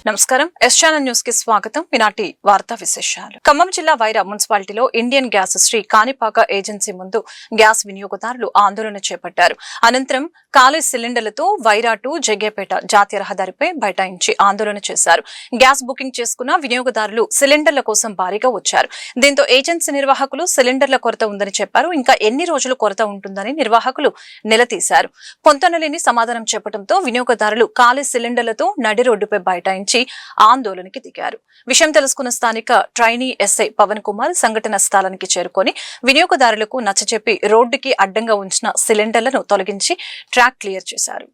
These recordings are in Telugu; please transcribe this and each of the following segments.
నమస్కారం ఎస్ ఛానల్ న్యూస్ కి స్వాగతం. ఈనాటి వార్తా విశేషాలు. ఖమ్మం జిల్లా వైరా మున్సిపాలిటీలో Indian gas Sri Kanipaka agency ముందు గ్యాస్ వినియోగదారులు ఆందోళన చేపట్టారు. అనంతరం ఖాళీ సిలిండర్లతో వైరా టు జగ్గేపేట జాతీయ రహదారిపై బైఠాయించి ఆందోళన చేశారు. గ్యాస్ బుకింగ్ చేసుకున్న వినియోగదారులు సిలిండర్ల కోసం భారీగా వచ్చారు. దీంతో ఏజెన్సీ నిర్వాహకులు సిలిండర్ల కొరత ఉందని చెప్పారు. ఇంకా ఎన్ని రోజులు కొరత ఉంటుందని నిర్వాహకులు నిలదీశారు. పొంతనలేని సమాధానం చెప్పడంతో వినియోగదారులు ఖాళీ సిలిండర్లతో నడి రోడ్డుపై బైఠాయించి ఆందోళనకి దిగారు. విషయం తెలుసుకున్న స్థానిక ట్రైనీ ఎస్ఐ పవన్ కుమార్ సంఘటన స్థలానికి చేరుకొని వినియోగదారులకు నచ్చచెప్పి రోడ్డుకి అడ్డంగా ఉంచిన సిలిండర్లను తొలగించి ట్రాక్ క్లియర్ చేశారు.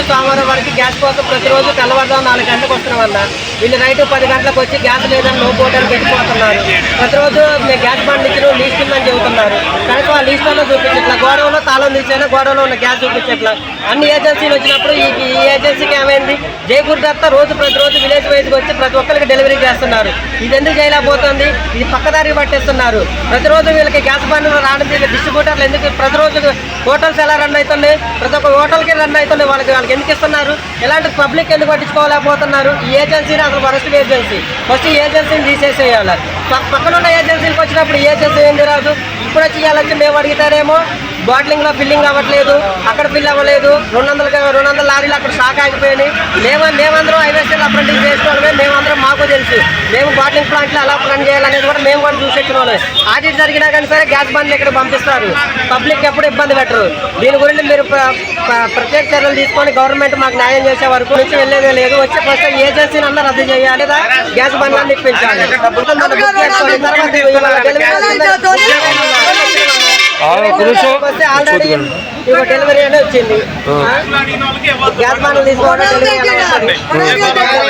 సోమవారం వరకు గ్యాస్ కోసం ప్రతిరోజు తెల్లవారుజాము 4 గంటలకు వస్తున్నాం అన్న. వీళ్ళు నైట్ 10 గంటలకు వచ్చి గ్యాస్ లేదని నో పోటలు పెట్టిపోతున్నారు. ప్రతిరోజు గ్యాస్ బండ్ ఇచ్చిన లీస్ట్ ఉందని చెబుతున్నారు. కనుక ఆ లీస్టులో చూపించట్లా, గోడవలో తాళం తీసేనా గోడవలో ఉన్న గ్యాస్ చూపించట్లా. అన్ని ఏజెన్సీలు వచ్చినప్పుడు ఈ ఏజెన్సీకి ఏమైంది, జైపూర్ దత్తా ప్రతిరోజు విలేజ్ వైజ్కి వచ్చి ప్రతి ఒక్కరికి డెలివరీ చేస్తున్నారు. ఇది ఎందుకు చేయలేకపోతుంది? ఇది పక్కదారి పట్టేస్తున్నారు. ప్రతిరోజు వీళ్ళకి గ్యాస్ బండ్లు రావడం డిస్ట్రిబ్యూటర్లు ఎందుకు ప్రతిరోజు హోటల్స్ ఎలా రన్ అవుతున్నాయి, ప్రతి ఒక్క హోటల్కి రన్ అవుతున్నాయి. వాళ్ళకి ఎందుకు ఇస్తున్నారు? ఎలాంటి పబ్లిక్ ఎందుకు పట్టించుకోలేకపోతున్నారు? ఈ ఏజెన్సీని అసలు వరస్ట్ ఏజెన్సీ, ఫస్ట్ ఈ ఏజెన్సీని తీసేసేయాలి. పక్కన ఉన్న ఏజెన్సీకి వచ్చినప్పుడు ఈ ఏజెన్సీ ఏంది రాదు. ఇప్పుడు వచ్చి ఇవ్వాలని మేము అడిగితారేమో బాటిలింగ్ లో ఫిల్లింగ్ అవ్వట్లేదు, అక్కడ ఫిల్ అవ్వలేదు. 200 లారీలు అక్కడ షాక్ ఆగిపోయినాయి. మేమందరం ఐవేస్టల్ అప్రెంటిస్ చేసుకోవడమే, మేమందరం మాకు తెలుసు. మేము బాటిలింగ్ ప్లాంట్లో ఎలా రన్ చేయాలనేది కూడా మేము కూడా చూసొచ్చిన వాళ్ళు. ఆడిట్ జరిగినా కానీ సరే గ్యాస్ బండ్లు ఇక్కడ పంపిస్తారు. పబ్లిక్ ఎప్పుడు ఇబ్బంది పెట్టరు. దీని గురించి మీరు ప్రత్యేక చర్యలు తీసుకొని గవర్నమెంట్ మాకు న్యాయం చేసే వరకు నుంచి వెళ్ళేదే లేదు. వచ్చే ఫస్ట్ ఏజెన్సీని అన్నా రద్దు చేయాలి, లేదా గ్యాస్ బండ్లను ఇప్పించాలి. ఆల్రెడీ డెలివరీ అనే వచ్చింది. గ్యాస్ బండ్లు తీసుకోవడం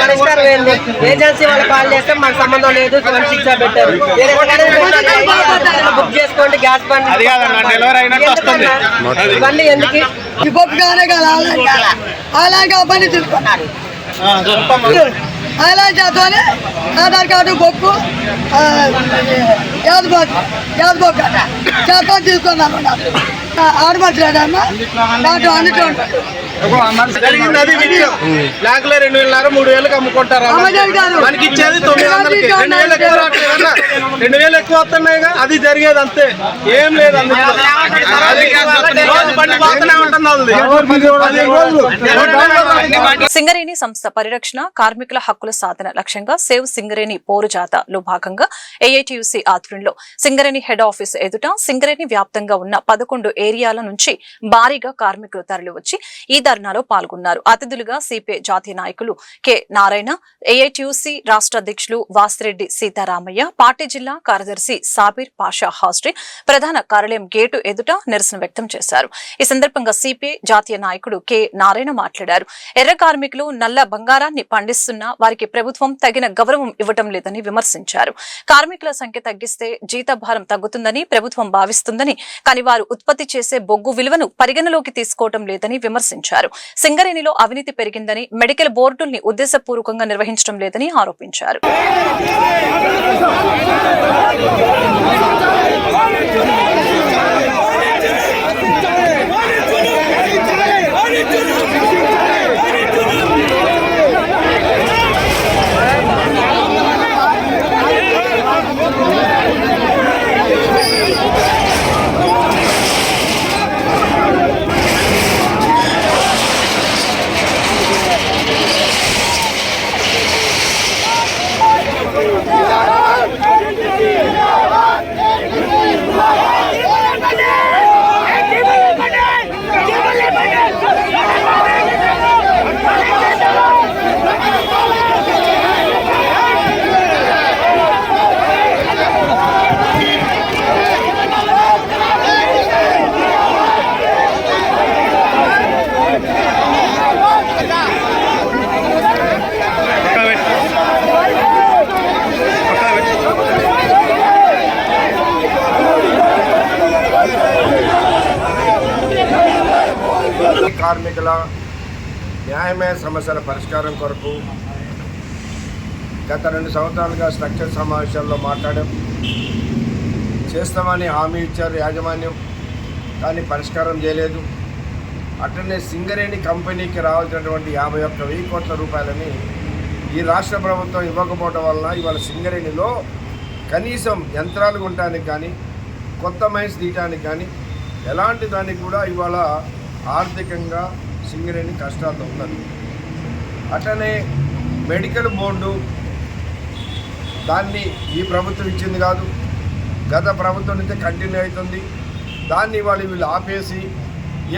పరిష్కారం ఏంది? ఏజెన్సీ వాళ్ళు కాల్ చేస్తే మాకు సంబంధం లేదు, శిక్ష పెట్టారు. బుక్ చేసుకోండి గ్యాస్ బండ్లు. ఇవన్నీ ఎందుకు అలాంటి ఆధార్ కార్డు బొక్కు చేప తీసుకున్నాను. ఆడమట్లేదమ్మా దాంట్లో అన్నిట్లో జరిగింది. అది విషయం. బ్లాక్ లో 2,000 3,000 అమ్ముకుంటారు. మనకి ఇచ్చేది 900కి. 2,000 ఎక్కువ వస్తున్నాయిగా, అది జరిగేది అంతే, ఏం లేదు. సింగరేణి సంస్థ పరిరక్షణ, కార్మికుల హక్కుల సాధన లక్ష్యంగా సేవ్ సింగరేణి పోరుజాతలో భాగంగా ఏఐటియుసి ఆధ్వర్యంలో సింగరేణి హెడ్ ఆఫీస్ ఎదుట సింగరేణి వ్యాప్తంగా ఉన్న 11 ఏరియాల నుంచి భారీగా కార్మికులు తరలి వచ్చి ఈ ధర్నాలో పాల్గొన్నారు. అతిథులుగా సిపిఐ జాతీయ నాయకులు కె నారాయణ, ఏఐటియుసి రాష్ట్ర అధ్యక్షులు వాసిరెడ్డి సీతారామయ్య, పార్టీ జిల్లా కార్యదర్శి సాబీర్ పాషా హాస్టల్ ప్రధాన కార్యాలయం గేటు ఎదుట నిరసన వ్యక్తం చేశారు. ఈ సందర్భంగా సిపిఐ జాతీయ నాయకుడు కె నారాయణ మాట్లాడారు. ఎర్ర కార్మికులు నల్ల బంగారాన్ని పండిస్తున్నా వారికి ప్రభుత్వం తగిన గౌరవం ఇవ్వటం లేదని విమర్శించారు. కార్మికుల సంఖ్య తగ్గిస్తే జీతభారం తగ్గుతుందని ప్రభుత్వం భావిస్తుందని, కానీ వారు ఉత్పత్తి చేసే బొగ్గు విలువను పరిగణలోకి తీసుకోవటం లేదని విమర్శించారు. సింగరేణిలో అవినీతి పెరిగిందని, మెడికల్ బోర్డుల్ని ఉద్దేశపూర్వకంగా నిర్వహించడం లేదని ఆరోపించారు. కార్మికుల న్యాయమైన సమస్యల పరిష్కారం కొరకు గత 2 సంవత్సరాలుగా స్ట్రక్చర్ సమావేశాల్లో మాట్లాడాం. చేస్తామని హామీ ఇచ్చారు యాజమాన్యం, కానీ పరిష్కారం చేయలేదు. అట్లనే సింగరేణి కంపెనీకి రావాల్సినటువంటి 51,000 కోట్ల రూపాయలని ఈ రాష్ట్ర ప్రభుత్వం ఇవ్వకపోవడం వలన ఇవాళ సింగరేణిలో కనీసం యంత్రాలు కొనడానికి కానీ కొత్త మైన్స్ తీయటానికి కానీ ఎలాంటి దానికి కూడా ఇవాళ ఆర్థికంగా సింగరేణి కష్టాలతో ఉన్నది. అట్లనే మెడికల్ బోర్డు దాన్ని ఈ ప్రభుత్వం ఇచ్చింది కాదు, గత ప్రభుత్వం నుంచే కంటిన్యూ అవుతుంది. దాన్ని ఇవాళ వీళ్ళు ఆపేసి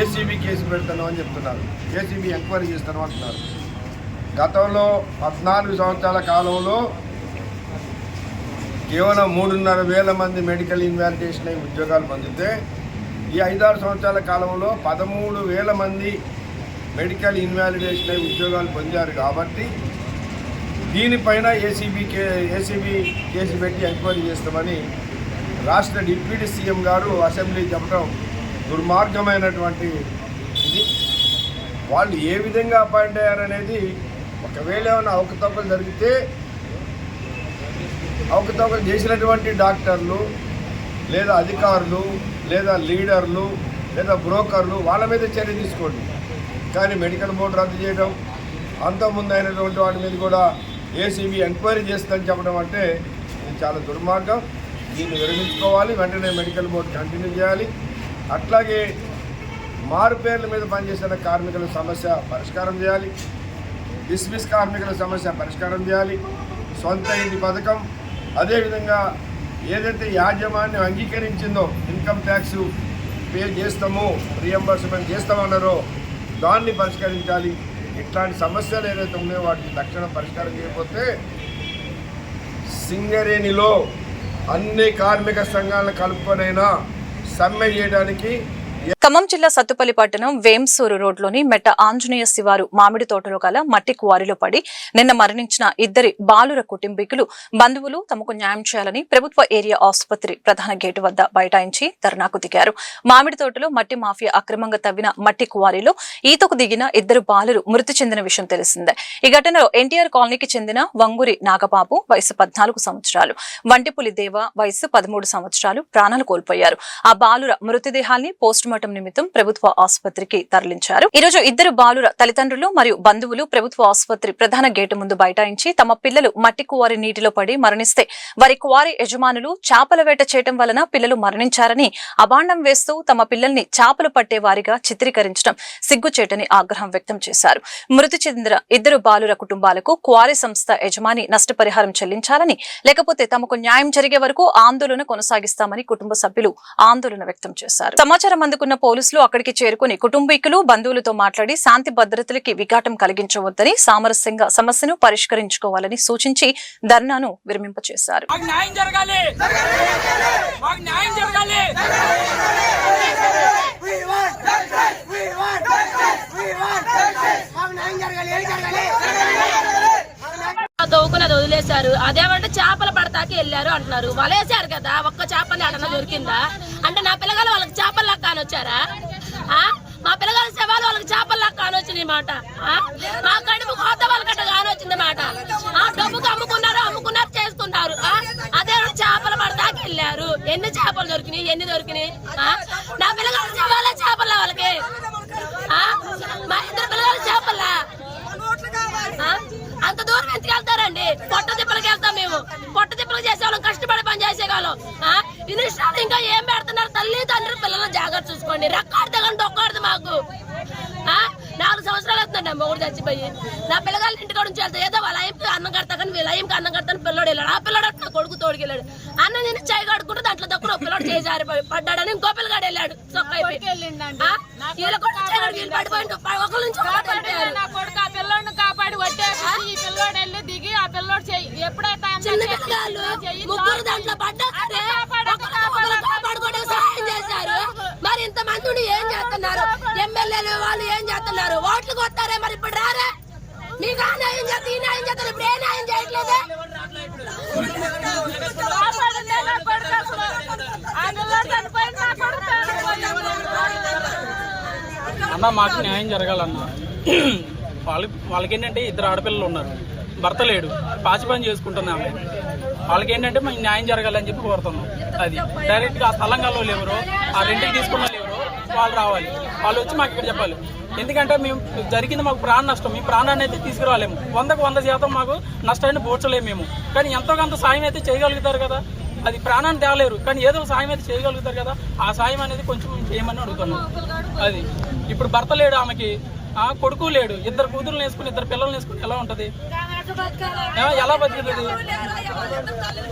ఏసీబీ కేసు పెడతాను అని చెప్తున్నారు, ఏసీబీ ఎంక్వైరీ చేస్తాను అంటున్నారు. గతంలో 14 సంవత్సరాల కాలంలో కేవలం 3,500 మంది మెడికల్ ఇన్వాలిడేషన్ అయి ఉద్యోగాలు పొందితే ఈ 5-6 సంవత్సరాల కాలంలో 13,000 మంది మెడికల్ ఇన్వాలిడేషన్ అయి ఉద్యోగాలు పొందారు. కాబట్టి దీనిపైన ఏసీబీ కేసు పెట్టి ఎంక్వైరీ చేస్తామని రాష్ట్ర డిప్యూటీ సీఎం గారు అసెంబ్లీ చెప్పడం దుర్మార్గమైనటువంటి ఇది. వాళ్ళు ఏ విధంగా అపాయింట్ అయ్యారనేది, ఒకవేళ ఏమైనా అవకతవకలు జరిగితే అవకతవకలు చేసినటువంటి డాక్టర్లు లేదా అధికారులు లేదా లీడర్లు లేదా బ్రోకర్లు వాళ్ళ మీద చర్య తీసుకోండి. కానీ మెడికల్ బోర్డు రద్దు చేయడం, అంతకుముందు అయినటువంటి వాటి మీద కూడా ఏసీబీ ఎంక్వైరీ చేస్తుందని చెప్పడం అంటే ఇది చాలా దుర్మార్గం. దీన్ని విరమించుకోవాలి, వెంటనే మెడికల్ బోర్డు కంటిన్యూ చేయాలి. అట్లాగే మారుపేర్ల మీద పనిచేసిన కార్మికుల సమస్య పరిష్కారం చేయాలి, డిస్మిస్ కార్మికుల సమస్య పరిష్కారం చేయాలి, సొంత ఇంటి పథకం, అదేవిధంగా ఏదైతే యాజమాన్యం అంగీకరించిందో ఇన్కమ్ ట్యాక్స్ పే చేస్తామో రియంబర్స్మెంట్ చేస్తామన్నారో దాన్ని పరిష్కరించాలి. ఇట్లాంటి సమస్యలు ఏదైతే ఉన్నాయో వాటిని తక్షణం పరిష్కారం చేయకపోతే సింగరేణిలో అన్ని కార్మిక సంఘాలను కలుపుకొనైనా సమ్మె చేయడానికి. ఖమ్మం జిల్లా సత్తుపల్లి పట్టణం వేంసూరు రోడ్లోని మెట్ట ఆంజనేయ శివారు మామిడి తోటలో గల మట్టి క్వారీలో పడి నిన్న మరణించిన 2 బాలుర కుటుంబీకులు బంధువులు తమకు న్యాయం చేయాలని ప్రభుత్వ ఏరియా ఆసుపత్రి ప్రధాన గేటు వద్ద బైఠాయించి ధర్నాకు దిగారు. మామిడి తోటలో మట్టి మాఫియా అక్రమంగా తవ్విన మట్టి క్వారీలో ఈతకు దిగిన 2 బాలురు మృతి చెందిన విషయం తెలిసిందే. ఈ ఘటనలో ఎన్టీఆర్ కాలనీకి చెందిన వంగురి నాగబాబు వయసు 14 సంవత్సరాలు, వంటిపులి దేవ వయసు 13 సంవత్సరాలు ప్రాణాలు కోల్పోయారు. ఆ బాలుర మృతదేహాల్ని పోస్టుమార్టం నిమిత్తం ప్రభుత్వ ఆసుపత్రికి తరలించారు. ఈ రోజు 2 బాలుర తల్లిదండ్రులు మరియు బంధువులు ప్రభుత్వ ఆసుపత్రి ప్రధాన గేటు ముందు బైఠాయించి తమ పిల్లలు మట్టి కువారి నీటిలో పడి మరణిస్తే వారి కువారి యజమానులు చేపల వేట చేయడం వలన పిల్లలు మరణించారని అభాండం వేస్తూ తమ పిల్లల్ని చేపలు పట్టే వారిగా చిత్రీకరించడం సిగ్గుచేటని ఆగ్రహం వ్యక్తం చేశారు. మృతి చెందిన 2 బాలుర కుటుంబాలకు కువారి సంస్థ యజమాని నష్టపరిహారం చెల్లించాలని, లేకపోతే తమకు న్యాయం జరిగే వరకు ఆందోళన కొనసాగిస్తామని కుటుంబ సభ్యులు ఆందోళన వ్యక్తం చేశారు. సమాచారం అందుకున్న పోలీసులు అక్కడికి చేరుకుని కుటుంబీకులు బంధువులతో మాట్లాడి శాంతి భద్రతలకి విఘాటం కలిగించవద్దని, సామరస్యంగా సమస్యను పరిష్కరించుకోవాలని సూచించి ధర్నాను విరమింపచేశారు. దోకున్నది వదిలేశారు. అదేమంటే చేపలు పడతాకి వెళ్ళారు అంటున్నారు. వలేశారు కదా, ఒక్క చేపలు అటన దొరికిందా అంటే నా పిల్లగాలు వాళ్ళకి చేపలు లెక్క అని వచ్చారా? మా పిల్లగాల శవాలు వాళ్ళకి చేపలు లెక్క అని వచ్చింది మాట. మా కడుపు కోత వాళ్ళకట్ట కానొచ్చింది మాట. డబ్బుకు అమ్ముకున్నారు చేసుకున్నారు. అదే చేపలు పడతాకి వెళ్ళారు. ఎన్ని చేపలు దొరికినాయి? నా పిల్లగాల శవాలే చేపల వాళ్ళకి. మా 2 పిల్లగాల చేపల్లా అంత దూరం ఎందుకు వెళ్తారండి? పొట్ట తిప్పలకి వెళ్తాం మేము. పొట్ట తిప్పలు చేసేవాళ్ళం, కష్టపడి పని చేసేవాళ్ళం. ఇన్నిష్టాలు ఇంకా ఏం పెడుతున్నారు? తల్లి తండ్రి పిల్లలను జాగ్రత్త చూసుకోండి. రెక్కాడితే కానీ డొక్కాడదు మాకు. 4 సంవత్సరాలు అవుతుందండి మొగుడు చచ్చిపోయి. నా పిల్లగాళ్ళ ఇంటికాడ నుంచి వెళ్తా ఏదో వాళ్ళ అయ్యంకి అన్నం కడతా కానీ వీళ్ళ అయ్యంకి అన్నం కడతాను పిల్లడు వెళ్ళాడు. ఆ పిల్లడు నా కొడుకు తోడుకెళ్ళాడు. అన్న నేను చేయి కడుకుంటే దాంట్లో దక్కున పిల్లడు చేయి జారిపోయి పడ్డాడని ఇంకో పిల్లగాడు వెళ్ళాడు. చొక్క అయిపోయి వీళ్ళ కొడుకు పడిపోయింది. ఒకరి నుంచి నా కొడుకు ఆ పిల్లోడిని కాపాడి వచ్చేసి ఈ పిల్లోడు వెళ్ళి దిగి ఆ పిల్లోడు ఎప్పుడైతే చిన్న పిల్లలు ముగ్గురు దాంట్లో పడ్డారే కాపాడుకోవడానికి సహాయం చేశారు. మరి ఇంత మంది ఏం చేస్తున్నారు? ఎమ్మెల్యేలు వాళ్ళు ఏం చేస్తున్నారు? ఓట్లు కొట్టారే మరి ఇప్పుడు రారా? మీకు ఆ న్యాయం చేస్తే ఈ న్యాయం చేస్తారు. ఇప్పుడు ఏ న్యాయం చేయట్లేదే? అన్న మాకు న్యాయం జరగాలన్నా. వాళ్ళకి ఏంటంటే 2 ఆడపిల్లలు ఉన్నారు, భర్త లేడు, పాచి పని చేసుకుంటున్నాము. వాళ్ళకి ఏంటంటే మేము న్యాయం జరగాలని చెప్పి కోరుతున్నాం. అది డైరెక్ట్గా ఆ స్థలంగాలో లేవరు, ఆ రెంట్కి తీసుకున్న లేవరు, వాళ్ళు రావాలి, వాళ్ళు వచ్చి మాకు ఇక్కడ చెప్పాలి. ఎందుకంటే మేము జరిగింది మాకు ప్రాణ నష్టం, మేము ప్రాణాన్ని అయితే తీసుకురాలేము. 100% మాకు నష్టాన్ని పోడ్చలేము మేము. కానీ ఎంతో కొంత సాయం అయితే చేయగలుగుతారు కదా, అది ప్రాణాన్ని తేవలేరు కానీ ఏదో సాయం అయితే చేయగలుగుతారు కదా, ఆ సాయం అనేది కొంచెం చేయమని అడుగుతున్నాం. అది ఇప్పుడు భర్త లేడు, ఆమెకి కొడుకు లేడు, 2 కూతుర్లు వేసుకుని 2 పిల్లల్ని వేసుకుని ఎలా ఉంటది, ఎలా బతుకుతుంది?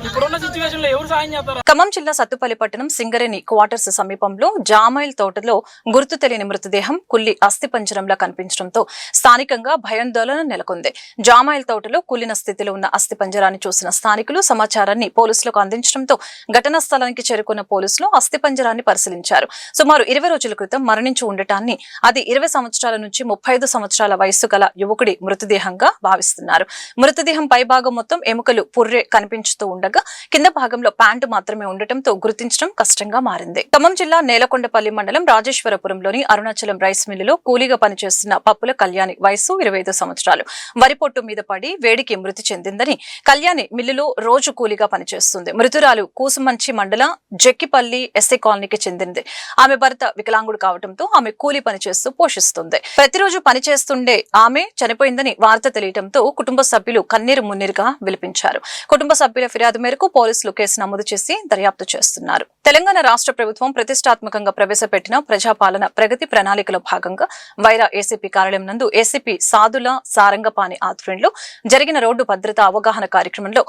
ఇప్పుడున్న సిచ్యువేషన్ లో ఎవరు సాయం చేస్తారు? ఖమ్మం జిల్లా సత్తుపల్లి పట్టణం సింగరేణి క్వార్టర్స్ సమీపంలో జామైల్ తోటలో గుర్తు తెలియని మృతదేహం కుల్లి అస్థిపంజరంలా కనిపించడంతో స్థానికంగా భయాందోళన నెలకొంది. జామైల్ తోటలో కుల్లిన స్థితిలో ఉన్న అస్థిపంజరాన్ని చూసిన స్థానికులు సమాచారాన్ని పోలీసులకు అందించడంతో ఘటనా స్థలానికి చేరుకున్న పోలీసులు అస్థిపంజరాన్ని పరిశీలించారు. సుమారు 20 రోజుల క్రితం మరణించి ఉండటాన్ని, అది 20 సంవత్సరాల నుంచి 35 సంవత్సరాల వయస్సు గల యువకుడి మృతదేహంగా భావిస్తున్నారు. మృతదేహం పైభాగం మొత్తం ఎముకలు పుర్రె కనిపించుతూ ఉండగా కింద భాగంలో ప్యాంటు మాత్రమే ఉండటంతో గుర్తించడం కష్టంగా మారింది. ఖమ్మం జిల్లా నేలకొండపల్లి మండలం రాజేశ్వరపురంలోని అరుణాచలం రైస్ మిల్లులో కూలీగా పనిచేస్తున్న పప్పుల కళ్యాణి వయసు 25 సంవత్సరాలు. వరి పొట్టు మీద పడి వేడికి మృతి చెందిందని కళ్యాణి మిల్లులో రోజు కూలీగా పనిచేస్తుంది. మృతురాలు కూసుమంచి మండల జక్కిపల్లి ఎస్సీ కాలనీకి చెందింది. ఆమె భర్త వికలాంగుడు కావడంతో ఆమె కూలీ పనిచేస్తూ పోషిస్తుంది. ప్రతిరోజు పనిచేస్తుండే ఆమె చనిపోయిందని వార్త తెలియడంతో కుటుంబ సభ్యులు కన్నీరు మున్నీరుగా విలిపించారు. కుటుంబ సభ్యుల ఫిర్యాదు మేరకు పోలీసులు కేసు నమోదు చేసి దర్యాప్తు చేస్తున్నారు. తెలంగాణ రాష్ట్ర ప్రభుత్వం ప్రతిష్టాత్మకంగా ప్రవేశపెట్టిన ప్రజాపాలన ప్రగతి ప్రణాళికలో భాగంగా వైరా ఏసీపీ కార్యాలయం నందు ఏసీపీ సాదుల సారంగపాణి ఆధ్వర్యంలో జరిగిన రోడ్డు భద్రతా అవగాహన కార్యక్రమంలో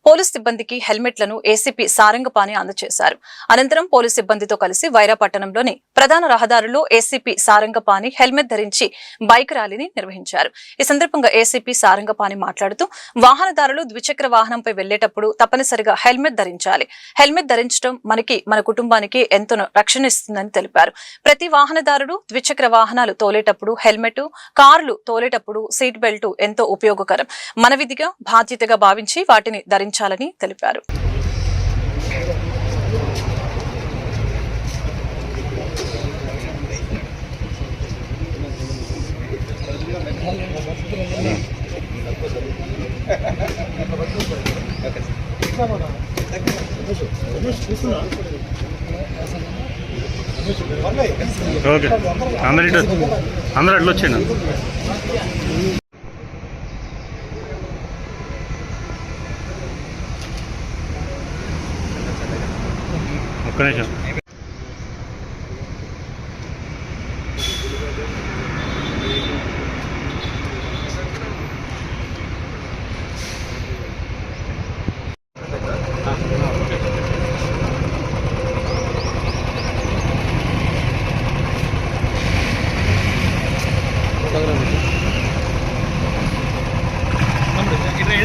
పోలీస్ సిబ్బందికి హెల్మెట్లను ఏసీపీ సారంగపాణి అందజేశారు. అనంతరం పోలీస్ సిబ్బందితో కలిసి వైరా పట్టణంలోని ప్రధాన రహదారుల్లో ఏసీపీ సారంగపాణి హెల్మెట్ ధరించి బైక్ ర్యాలీని నిర్వహించారు. ఈ సందర్భంగా ఏసీపీ సారంగపాణి మాట్లాడుతూ వాహనదారులు ద్విచక్ర వాహనంపై వెళ్లేటప్పుడు తప్పనిసరిగా హెల్మెట్ ధరించాలి. హెల్మెట్ ధరించడం మనకి, మన కుటుంబానికి ఎంతో రక్షణ ఇస్తుందని తెలిపారు. ప్రతి వాహనదారుడు ద్విచక్ర వాహనాలు తోలేటప్పుడు హెల్మెట్, కార్లు తోలేటప్పుడు సీట్ బెల్ట్ ఎంతో ఉపయోగకరం. మన విధిగా బాధ్యతగా భావించి వాటిని ధరించాలని తెలిపారు. ఓకే, అందరూ అట్లా వచ్చాను. ఒక్క నిమిషం.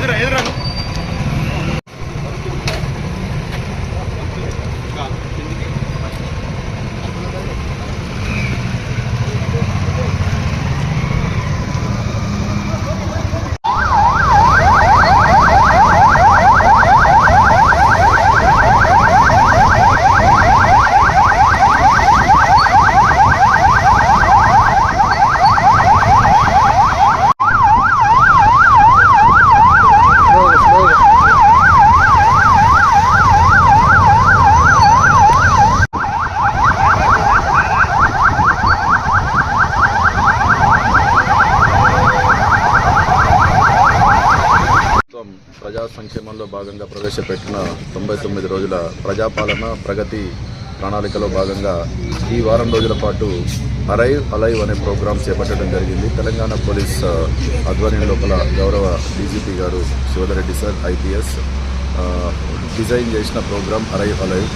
ఎదురా ప్రజా సంక్షేమంలో భాగంగా ప్రవేశపెట్టిన 99 రోజుల ప్రజాపాలన ప్రగతి ప్రణాళికలో భాగంగా ఈ వారం రోజుల పాటు అరైవ్ అలైవ్ అనే ప్రోగ్రాం చేపట్టడం జరిగింది. తెలంగాణ పోలీస్ ఆధ్వర్యం లోపల గౌరవ డీజీపీ గారు శివధరెడ్డి సార్ ఐపీఎస్ డిజైన్ చేసిన ప్రోగ్రాం అరైవ్ అలైవ్.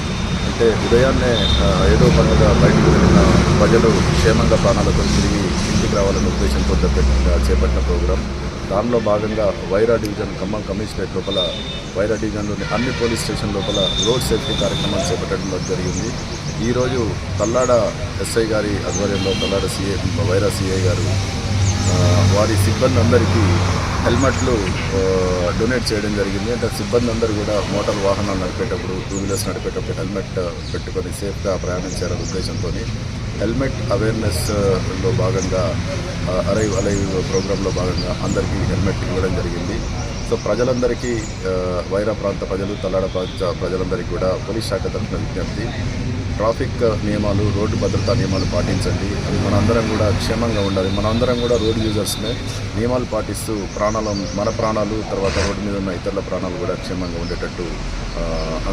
అంటే ఉదయాన్నే ఏదో పనులుగా బయటికి వెళ్ళిన ప్రజలు క్షేమంగా ప్రాణాలతో తిరిగి ఇంటికి రావాలనే ఉద్దేశంతో చేపట్టిన ప్రోగ్రాం. దానిలో భాగంగా వైరా డివిజన్ ఖమ్మం కమిషనరేట్ లోపల వైరా డివిజన్లోని అన్ని పోలీస్ స్టేషన్ లోపల రోడ్ సేఫ్టీ కార్యక్రమాలు చేపట్టడం జరిగింది. ఈరోజు తల్లాడ ఎస్ఐ గారి ఆధ్వర్యంలో తల్లాడ సిఐ వైరా సిఐ గారు వారి సిబ్బంది అందరికీ హెల్మెట్లు డొనేట్ చేయడం జరిగింది. అంటే సిబ్బంది అందరూ కూడా మోటార్ వాహనాలు నడిపేటప్పుడు, 2 వీలర్స్ నడిపేటప్పుడు హెల్మెట్ పెట్టుకొని సేఫ్గా ప్రయాణించాలనే ఉద్దేశంతో హెల్మెట్ అవేర్నెస్లో భాగంగా అరైవ్ అలైవ్ ప్రోగ్రాంలో భాగంగా అందరికీ హెల్మెట్ ఇవ్వడం జరిగింది. సో ప్రజలందరికీ, వైరా ప్రాంత ప్రజలు, తల్లాడ ప్రాంత ప్రజలందరికీ కూడా పోలీస్ శాఖ తరఫున విజ్ఞప్తి, ట్రాఫిక్ నియమాలు, రోడ్డు భద్రతా నియమాలు పాటించండి. మనందరం కూడా క్షేమంగా ఉండాలి. మనందరం కూడా రోడ్ యూజర్స్నే నియమాలు పాటిస్తూ మన ప్రాణాలు, తర్వాత రోడ్డు మీద ఉన్న ఇతరుల ప్రాణాలు కూడా క్షేమంగా ఉండేటట్టు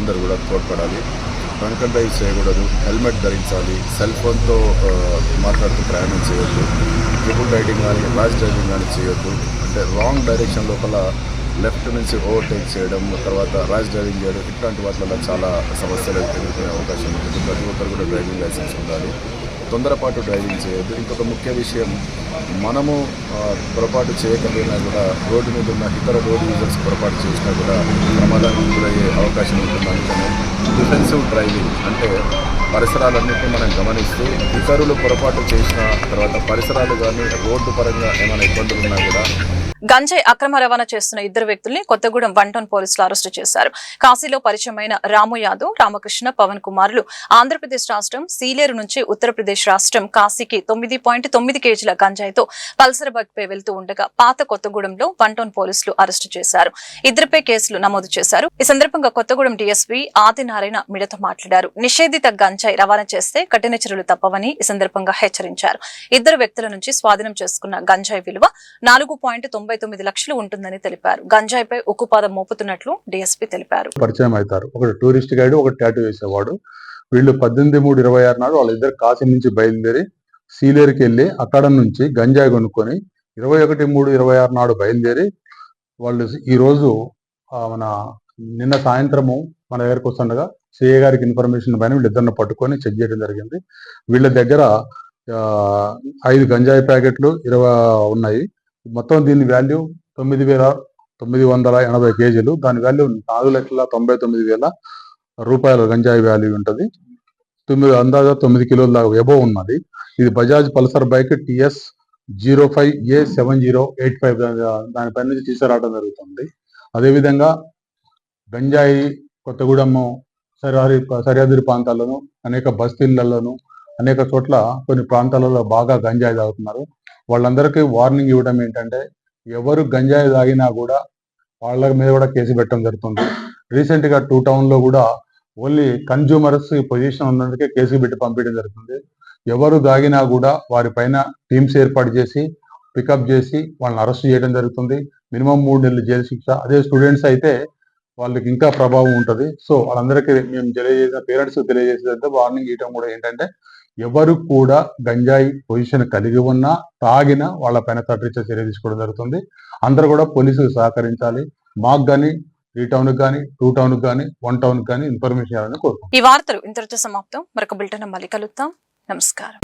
అందరూ కూడా తోడ్పడాలి. డ్రంక్ అండ్ డ్రైవ్ చేయకూడదు, హెల్మెట్ ధరించాలి, సెల్ ఫోన్తో మాట్లాడుతూ ప్రయాణం చేయొద్దు, ట్రిపుల్ రైడింగ్ కానీ ర్యాష్ డ్రైవింగ్ కానీ చేయొద్దు. అంటే రాంగ్ డైరెక్షన్ లోపల లెఫ్ట్ నుంచి ఓవర్టేక్ చేయడం, తర్వాత ర్యాష్ డ్రైవింగ్ చేయడం, ఇట్లాంటి వాటిలో చాలా సమస్యలు ఎదుర్కొనే అవకాశం ఉంటుంది. ప్రతి ఒక్కరు కూడా డ్రైవింగ్ లైసెన్స్ ఉండాలి. తొందరపాటు డ్రైవింగ్ చేయొద్దు. ఇంకొక ముఖ్య విషయం, మనము పొరపాటు చేయకపోయినా కూడా రోడ్డు మీద ఉన్న ఇతర రోడ్ యూజర్స్ పొరపాటు చేసినా కూడా ప్రమాదానికి గురయ్యే అవకాశం ఉంటుంది. అందుకనే డిఫెన్సివ్ డ్రైవింగ్ అంటే పరిసరాలన్నింటినీ మనం గమనిస్తూ ఇతరులు పొరపాటు చేసిన తర్వాత పరిసరాలు కానీ రోడ్డు పరంగా ఏమైనా ఇబ్బందులు ఉన్నా కూడా. గంజాయి అక్రమ రవాణా చేస్తున్న ఇద్దరు వ్యక్తుల్ని కొత్తగూడెం 1 టౌన్ పోలీసులు అరెస్టు చేశారు. కాశీలో పరిచయమైన రాము యాదవ్, రామకృష్ణ, పవన్ కుమార్లు ఆంధ్రప్రదేశ్ రాష్ట్రం సీలేరు నుంచి ఉత్తరప్రదేశ్ రాష్ట్రం కాశీకి 9.9 కేజీల గంజాయితో పల్సర్ బైక్ పై వెళ్తూ ఉండగా పాత కొత్తగూడెంలో 1 టౌన్ పోలీసులు అరెస్టు చేశారు. ఇద్దరిపై కేసులు నమోదు చేశారు. ఈ సందర్భంగా కొత్తగూడెం డీఎస్పీ ఆదినారాయణ మీడియాతో మాట్లాడారు. నిషేధిత గంజాయి రవాణా చేస్తే కఠిన చర్యలు తప్పవని ఈ సందర్భంగా హెచ్చరించారు. ఇద్దరు వ్యక్తుల నుంచి స్వాధీనం చేసుకున్న గంజాయి విలువ 4.99 లక్షలు ఉంటుందని తెలిపారు. గంజాయిపై ఉక్కుపాదం మోపుతున్నట్లు డీఎస్పీ తెలిపారు. పరిచయం అవుతారు. ఒకటి టూరిస్ట్ గైడ్, ఒకటి టాటూ వేసేవాడు. వీళ్ళు 18/3/26 నాడు వాళ్ళిద్దరు కాశీ నుంచి బయలుదేరి సీలేరుకి వెళ్ళి అక్కడ నుంచి గంజాయి కొనుక్కొని 21/3/26 నాడు బయలుదేరి వాళ్ళు ఈ రోజు నిన్న సాయంత్రము మన దగ్గరకు వస్తుండగా సిఏ గారికి ఇన్ఫర్మేషన్ పైన వీళ్ళిద్దరిని పట్టుకొని చెక్ చేయడం జరిగింది. వీళ్ళ దగ్గర 5 గంజాయి ప్యాకెట్లు 20 ఉన్నాయి. మొత్తం దీని వాల్యూ 9,980 కేజీలు. దాని వాల్యూ 4,99,000 రూపాయల గంజాయి వాల్యూ ఉంటుంది. అందాజా 9 కిలోల దాకా ఎబోవ్ ఉన్నది. ఇది Bajaj Pulsar bike TS 05A7085 దానిపై నుంచి తీసుకురావడం జరుగుతుంది. అదేవిధంగా గంజాయి కొత్తగూడెం సరిహద్దు ప్రాంతాల్లోనూ, అనేక బస్తీళ్లలోనూ, అనేక చోట్ల కొన్ని ప్రాంతాలలో బాగా గంజాయి తాగుతున్నారు. వాళ్ళందరికీ వార్నింగ్ ఇవ్వడం ఏంటంటే, ఎవరు గంజాయి తాగినా కూడా వాళ్ళ మీద కూడా కేసు పెట్టడం జరుగుతుంది. రీసెంట్ గా 2 టౌన్ లో కూడా ఓన్లీ కన్జ్యూమర్స్ పొజిషన్ ఉన్నందుకే కేసు పెట్టి పంపించడం జరుగుతుంది. ఎవరు దాగినా కూడా వారి పైన టీమ్స్ ఏర్పాటు చేసి పికప్ చేసి వాళ్ళని అరెస్ట్ చేయడం జరుగుతుంది. మినిమం 3 నెలలు జైలు శిక్ష. అదే స్టూడెంట్స్ అయితే వాళ్ళకి ఇంకా ప్రభావం ఉంటుంది. సో వాళ్ళందరికీ మేము పేరెంట్స్ తెలియజేసేదంటే వార్నింగ్ ఇవ్వడం కూడా ఏంటంటే, ఎవరు కూడా గంజాయి పొజిషన్ కలిగి ఉన్నా తాగినా వాళ్ళ పైన కఠిన చర్య తీసుకోవడం జరుగుతుంది. అందరూ కూడా పోలీసులకు సహకరించాలి. మాకు కానీ 3 టౌన్ కానీ 2 టౌన్ కానీ 1 టౌన్ కానీ ఇన్ఫర్మేషన్ ఇవ్వాలని కోరుకుంటున్నాం. ఈ వార్తలు ఇంతటితో సమాప్తం. మరొక బులెటిన్ మళ్ళీ కలుద్దాం. నమస్కారం.